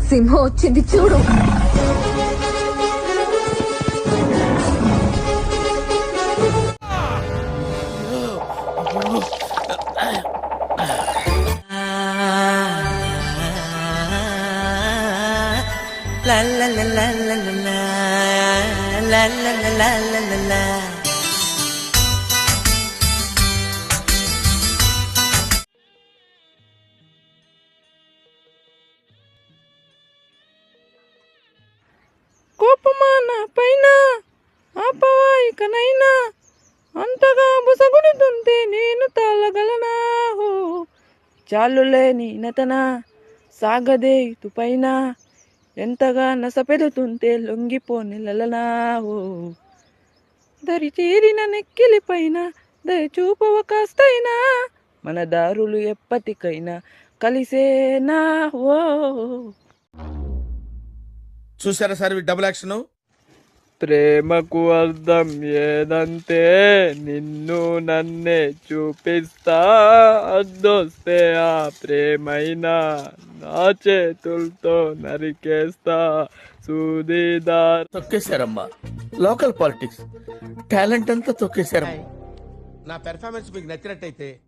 సింహం వచ్చింది చూడు. La la la la la la la la la la la la la. కోపమా నా పైన ఆపవా ఇకనైనా, అంతగా బుసగుడుతుంటే నేను తాళగలనా? హో చాలులే నీ నటన సాగదే ఇటుపైన, ఎంతగా నసపెడుతుంటే లొంగిపోని లలనా? హో దరి చేరిన నెక్కిలి పైన దయచూపవ కాస్తైనా, మన దారులు ఎప్పటికైనా కలిసేనా? ఓ చూసారా సార్ డబుల్ యాక్షన్. ప్రేమకు అర్థం ఏదంటే నిన్ను నన్నే చూపిస్తా, అద్దొస్తే ఆ ప్రేమైనా నా చేతులతో నరికేస్తా. సూదిదార్ తొక్కేశారమ్మా, లోకల్ పాలిటిక్స్ టాలెంట్ అంతా తొక్కేశారమ్మా. నా పెర్ఫార్మెన్స్ మీకు నచ్చినట్టయితే